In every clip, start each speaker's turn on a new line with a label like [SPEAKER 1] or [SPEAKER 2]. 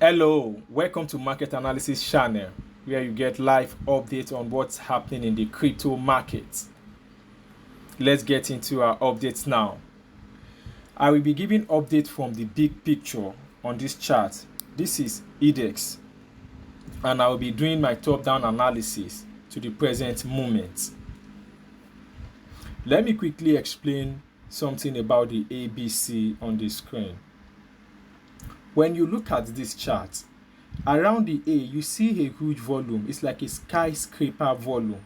[SPEAKER 1] Hello, welcome to Market Analysis channel, where you get live updates on what's happening in the crypto market. Let's get into our updates now. I will be giving updates from the big picture on this chart. This is IDEX, and I will be doing my top-down analysis to the present moment. Let me quickly explain something about the ABC on the screen. When you look at this chart, around the A, you see a huge volume. It's like a skyscraper volume.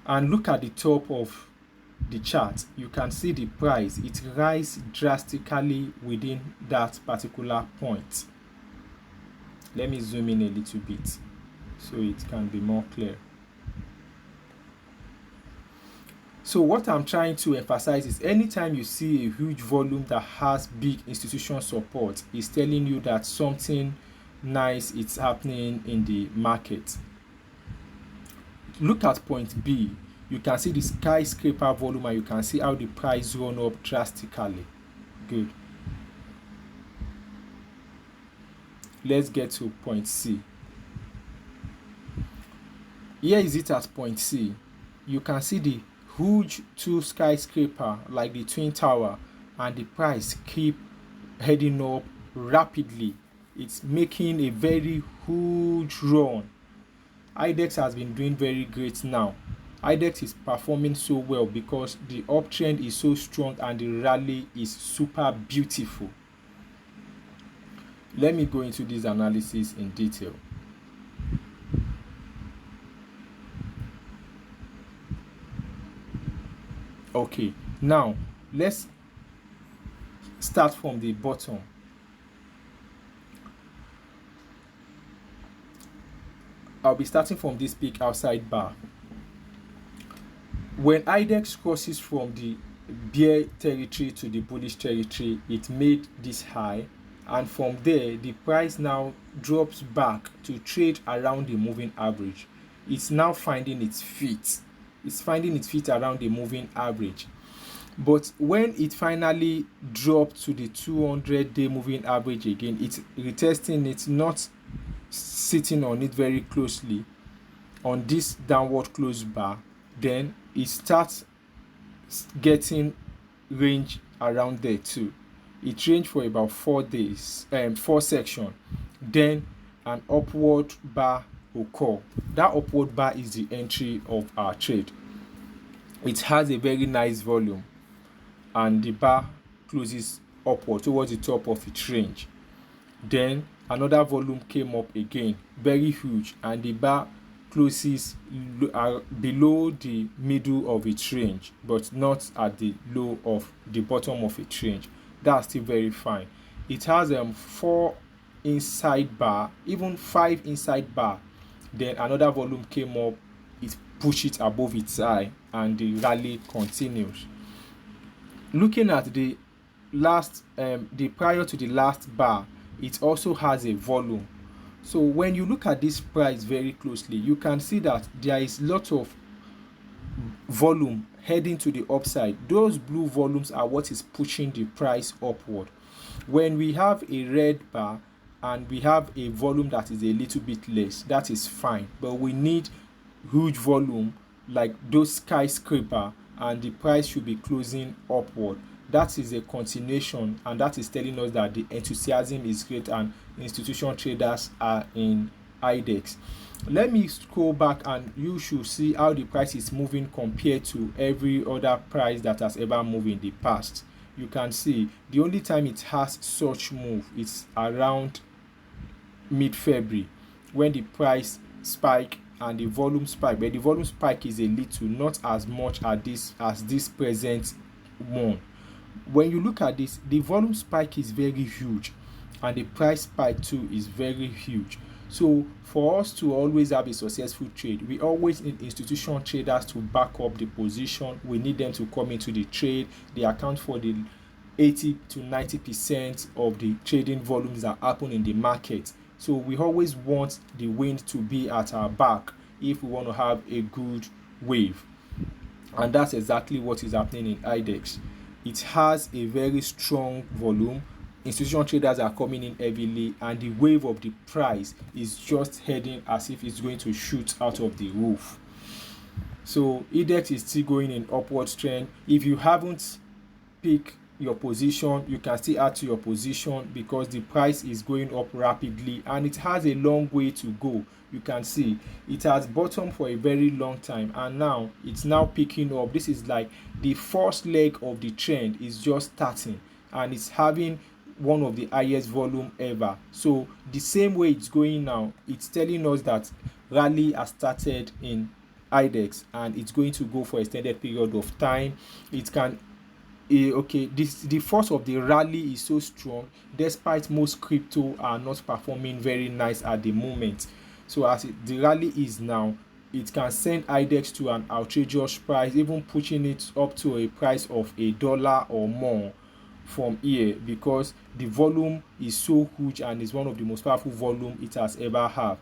[SPEAKER 1] And look at the top of the chart. You can see the price. It rises drastically within that particular point. Let me zoom in a little bit so it can be more clear. So what I'm trying to emphasize is anytime you see a huge volume that has big institutional support, it's telling you that something nice is happening in the market. Look at point B. You can see the skyscraper volume and you can see how the price run up drastically. Good. Let's get to point C. Here is it at point C. You can see the huge two skyscraper like the Twin Tower, and the price keep heading up rapidly. It's making a very huge run. IDEX has been doing very great now. IDEX is performing so well because the uptrend is so strong and the rally is super beautiful. Let me go into this analysis in detail. Okay, now let's start from the bottom. I'll be starting from this peak outside bar. When IDEX crosses from the bear territory to the bullish territory, it made this high, and from there the price now drops back to trade around the moving average. It's now finding its feet. It's finding its feet around the moving average. But when it finally dropped to the 200-day moving average again, it's retesting it, not sitting on it very closely on this downward close bar. Then it starts getting range around there too. It ranged for about 4 days, 4 sections. Then an upward bar occur. That upward bar is the entry of our trade. It has a very nice volume, and the bar closes upward towards the top of its range. Then another volume came up again, very huge, and the bar closes below the middle of its range, but not at the low of the bottom of its range. That's still very fine. It has 4 inside bar, even 5 inside bar. Then another volume came up, it pushed it above its eye, and the rally continues. Looking at the last, the prior to the last bar, it also has a volume. So when you look at this price very closely, you can see that there is lot of volume heading to the upside. Those blue volumes are what is pushing the price upward. When we have a red bar and we have a volume that is a little bit less, that is fine, but we need huge volume like those skyscraper, and the price should be closing upward. That is a continuation, and that is telling us that the enthusiasm is great and institutional traders are in IDEX. Let me scroll back and you should see how the price is moving compared to every other price that has ever moved in the past. You can see the only time it has such move is around mid-February, when the price spike and the volume spike, but the volume spike is a little, not as much as this present one. When you look at this, the volume spike is very huge and the price spike too is very huge. So for us to always have a successful trade, we always need institutional traders to back up the position. We need them to come into the trade. They account for the 80 to 90% of the trading volumes that happen in the market. So we always want the wind to be at our back if we want to have a good wave. And that's exactly what is happening in IDEX. It has a very strong volume, institutional traders are coming in heavily, and the wave of the price is just heading as if it's going to shoot out of the roof. So IDEX is still going in upward trend. If you haven't picked your position, you can still add to your position because the price is going up rapidly and it has a long way to go. You can see it has bottomed for a very long time and now it's now picking up. This is like the first leg of the trend is just starting and it's having one of the highest volume ever. So the same way it's going now, it's telling us that rally has started in IDEX and it's going to go for extended period of time. It can okay, the force of the rally is so strong despite most crypto are not performing very nice at the moment. So as the rally is now, it can send IDEX to an outrageous price, even pushing it up to a price of $1 or more from here because the volume is so huge and is one of the most powerful volume it has ever had.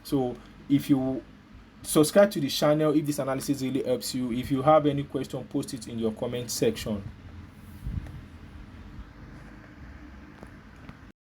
[SPEAKER 1] So if you subscribe to the channel if this analysis really helps you. If you have any question, post it in your comment section.